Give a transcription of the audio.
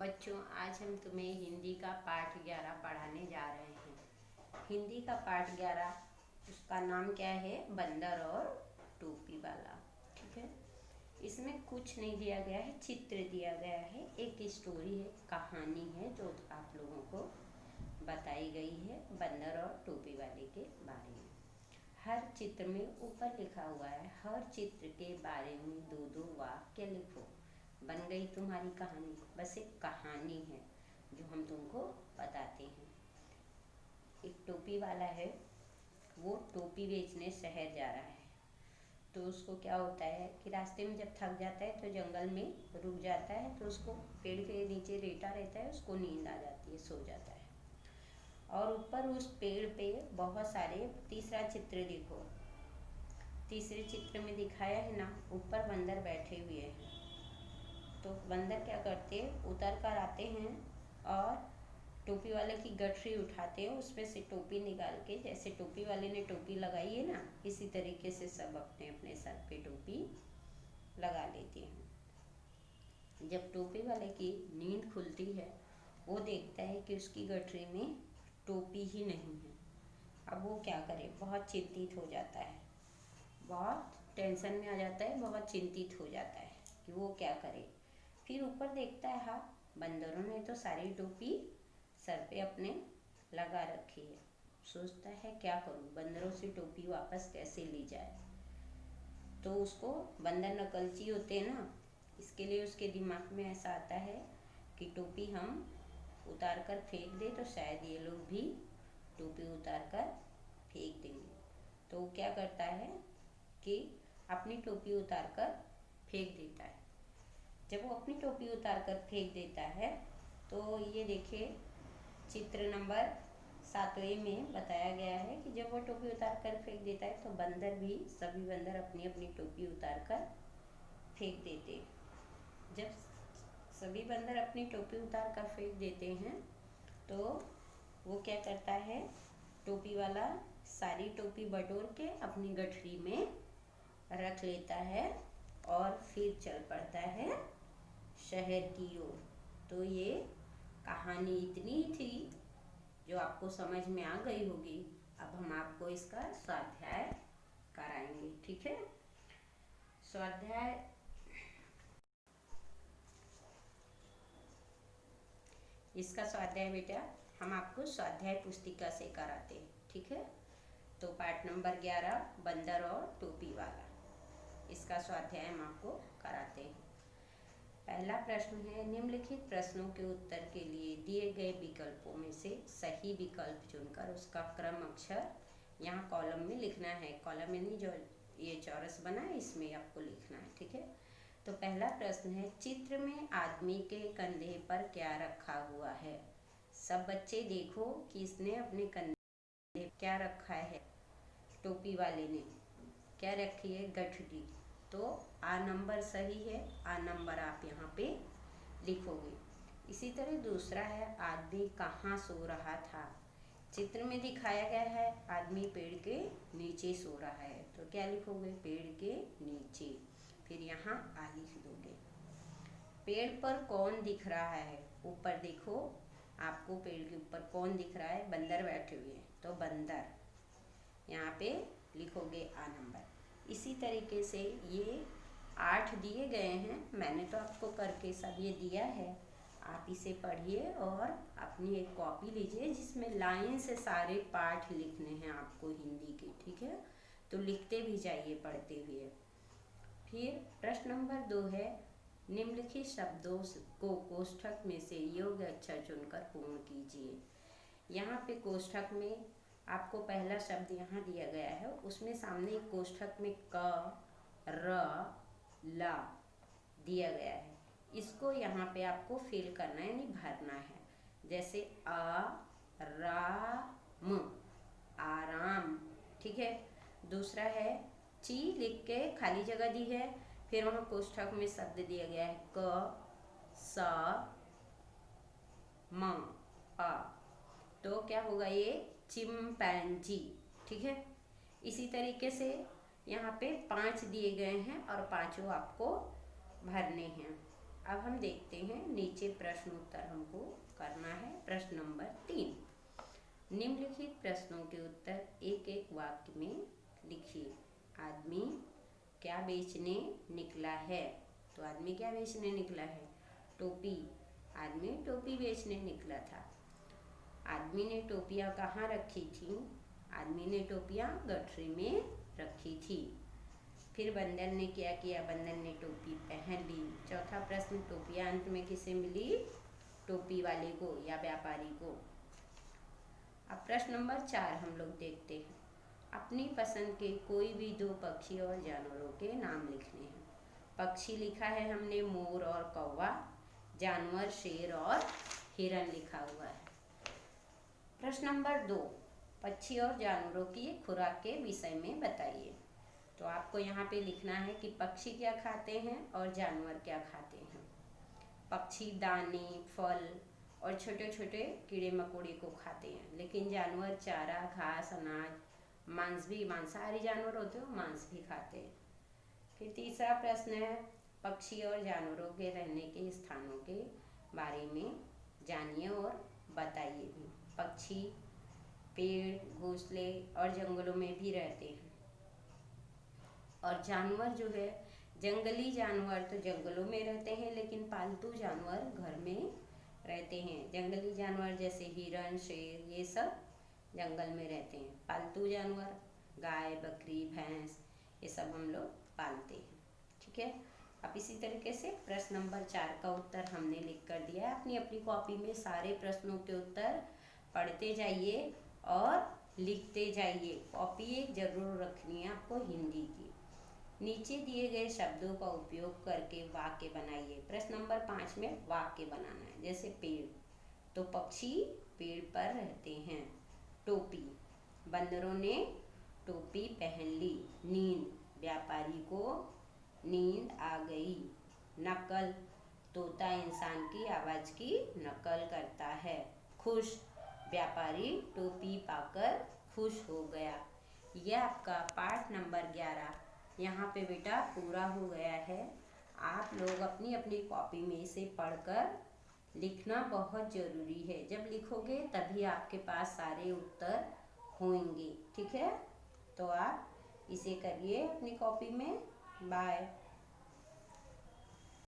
बच्चों, आज हम तुम्हें हिंदी का पाठ 11 पढ़ाने जा रहे हैं। हिंदी का पाठ 11, उसका नाम क्या है? बंदर और टोपी वाला। ठीक है। इसमें कुछ नहीं दिया गया है, चित्र दिया गया है, एक स्टोरी है, कहानी है जो आप लोगों को बताई गई है बंदर और टोपी वाले के बारे में। हर चित्र में ऊपर लिखा हुआ है, हर चित्र के बारे में दो दो वाक्य लिखो। बन गई तुम्हारी कहानी। बस एक कहानी है जो हम तुमको बताते हैं। एक टोपी वाला है, वो टोपी बेचने शहर जा रहा है। तो उसको क्या होता है कि रास्ते में जब थक जाता है तो जंगल में रुक जाता है। तो उसको पेड़ के नीचे लेटा रहता है, उसको नींद आ जाती है, सो जाता है। और ऊपर उस पेड़ पे बहुत सारे, तीसरा चित्र देखो, तीसरे चित्र में दिखाया है ना, ऊपर बंदर बैठे हुए हैं। तो बंदर क्या करते हैं, उतर कर आते हैं और टोपी वाले की गठरी उठाते हैं, उसमें से टोपी निकाल के, जैसे टोपी वाले ने टोपी लगाई है ना, इसी तरीके से सब अपने अपने सर पे टोपी लगा लेते हैं। जब टोपी वाले की नींद खुलती है, वो देखता है कि उसकी गठरी में टोपी ही नहीं है। अब वो क्या करे, बहुत चिंतित हो जाता है, बहुत टेंशन में आ जाता है, बहुत चिंतित हो जाता है कि वो क्या करे। फिर ऊपर देखता है, हाँ, बंदरों ने तो सारी टोपी सर पे अपने लगा रखी है। सोचता है क्या करूं, बंदरों से टोपी वापस कैसे ली जाए। तो उसको, बंदर नकलची होते हैं ना, इसके लिए उसके दिमाग में ऐसा आता है कि टोपी हम उतार कर फेंक दे तो शायद ये लोग भी टोपी उतार कर फेंक देंगे। तो वो क्या करता है कि अपनी टोपी उतार कर फेंक देता है। जब वो अपनी टोपी उतार कर फेंक देता है तो ये देखिए, चित्र नंबर 7वें में बताया गया है कि जब वो टोपी उतार कर फेंक देता है तो बंदर भी, सभी बंदर अपनी अपनी टोपी उतार कर फेंक देते हैं। जब सभी बंदर अपनी टोपी उतार कर फेंक देते हैं तो वो क्या करता है, टोपी वाला सारी टोपी बटोर के अपनी गठरी में रख लेता है और फिर चल पड़ता है शहर की ओर। तो ये कहानी इतनी थी जो आपको समझ में आ गई होगी। अब हम आपको इसका स्वाध्याय कराएंगे। ठीक है। स्वाध्याय, इसका स्वाध्याय बेटा हम आपको स्वाध्याय पुस्तिका से कराते हैं। ठीक है। तो पाठ नंबर 11, बंदर और टोपी वाला, इसका स्वाध्याय हम आपको कराते हैं। पहला प्रश्न है, निम्नलिखित प्रश्नों के उत्तर के लिए दिए गए विकल्पों में से सही विकल्प चुनकर उसका क्रम अक्षर यहाँ कॉलम में लिखना है। कॉलम यानी जो ये चौरस बना है, इसमें आपको लिखना है। ठीक है। तो पहला प्रश्न है, चित्र में आदमी के कंधे पर क्या रखा हुआ है? सब बच्चे देखो कि इसने अपने कंधे क्या रखा है। टोपी वाले ने क्या रखी है? गठरी। तो आ नंबर सही है, आ नंबर आप यहाँ पे लिखोगे। इसी तरह दूसरा है, आदमी कहाँ सो रहा था? चित्र में दिखाया गया है आदमी पेड़ के नीचे सो रहा है, तो क्या लिखोगे? पेड़ के नीचे। फिर यहाँ आ लिख दोगे। पेड़ पर कौन दिख रहा है? ऊपर देखो, आपको पेड़ के ऊपर कौन दिख रहा है? बंदर बैठे हुए हैं, तो बंदर यहाँ पे लिखोगे आ नंबर। इसी तरीके से ये 8 दिए गए हैं, मैंने तो आपको करके सब ये दिया है। आप इसे पढ़िए और अपनी एक कॉपी लीजिए जिसमें लाइन से सारे पाठ लिखने हैं आपको हिंदी के। ठीक है। तो लिखते भी जाइए पढ़ते हुए। फिर प्रश्न नंबर 2 है, निम्नलिखित शब्दों को कोष्ठक में से योग्य अक्षर चुनकर पूर्ण कीजिए। यहाँ पे कोष्ठक में आपको पहला शब्द यहाँ दिया गया है, उसमें सामने एक कोष्ठक में क, र, ला दिया गया है। इसको यहाँ पे आपको फिल करना है, यानी भरना है। जैसे आराम, आराम। ठीक है। दूसरा है, ची लिख के खाली जगह दी है, फिर वहाँ कोष्ठक में शब्द दिया गया है क, स, म, अ। तो क्या होगा? ये चिंपैंजी। ठीक है। इसी तरीके से यहाँ पे 5 दिए गए हैं और पांचों आपको भरने हैं। अब हम देखते हैं नीचे प्रश्न उत्तर हमको करना है। प्रश्न नंबर 3, निम्नलिखित प्रश्नों के उत्तर एक एक वाक्य में लिखिए। आदमी क्या बेचने निकला है? तो आदमी क्या बेचने निकला है? टोपी। आदमी टोपी बेचने निकला था। आदमी ने टोपियाँ कहाँ रखी थी? आदमी ने टोपियाँ गठरी में रखी थी। फिर बंदर ने क्या किया? बंदर ने टोपी पहन ली। चौथा प्रश्न, टोपियाँ अंत में किसे मिली? टोपी वाले को या व्यापारी को। अब प्रश्न नंबर 4 हम लोग देखते हैं। अपनी पसंद के कोई भी 2 पक्षी और जानवरों के नाम लिखने हैं। पक्षी लिखा है हमने मोर और कौवा, जानवर शेर और हिरन लिखा हुआ है। प्रश्न नंबर 2, पक्षी और जानवरों की खुराक के विषय में बताइए। तो आपको यहाँ पे लिखना है कि पक्षी क्या खाते हैं और जानवर क्या खाते हैं। पक्षी दाने, फल और छोटे छोटे कीड़े मकोड़े को खाते हैं, लेकिन जानवर चारा, घास, अनाज, मांस भी, मांसाहारी जानवर होते हैं, मांस भी खाते हैं। फिर तीसरा प्रश्न है, पक्षी और जानवरों के रहने के स्थानों के बारे में जानिए और बताइए भी। पक्षी पेड़, घोंसले और जंगलों में भी रहते हैं, और जानवर जो है, जंगली जानवर तो जंगलों में रहते हैं, लेकिन पालतू जानवर घर में रहते हैं। जंगली जानवर जैसे हिरन, शेर, ये सब जंगल में रहते हैं। पालतू जानवर गाय, बकरी, भैंस, ये सब हम लोग पालते हैं। ठीक है। अब इसी तरीके से प्रश्न नंबर 4 का उत्तर हमने लिख कर दिया है। अपनी अपनी कॉपी में सारे प्रश्नों के उत्तर पढ़ते जाइए और लिखते जाइए। कॉपी एक जरूर रखनी है आपको हिंदी की। नीचे दिए गए शब्दों का उपयोग करके वाक्य बनाइए। प्रश्न नंबर 5 में वाक्य बनाना है। जैसे पेड़, तो पक्षी पेड़ पर रहते हैं। टोपी, बंदरों ने टोपी पहन ली। नींद, व्यापारी को नींद आ गई। नकल, तोता इंसान की आवाज की नकल करता है। खुश, व्यापारी टोपी पाकर खुश हो गया। यह आपका पाठ नंबर 11 यहाँ पे बेटा पूरा हो गया है। आप लोग अपनी अपनी कॉपी में इसे पढ़कर लिखना बहुत ज़रूरी है। जब लिखोगे तभी आपके पास सारे उत्तर होंगे। ठीक है, तो आप इसे करिए अपनी कॉपी में। बाय।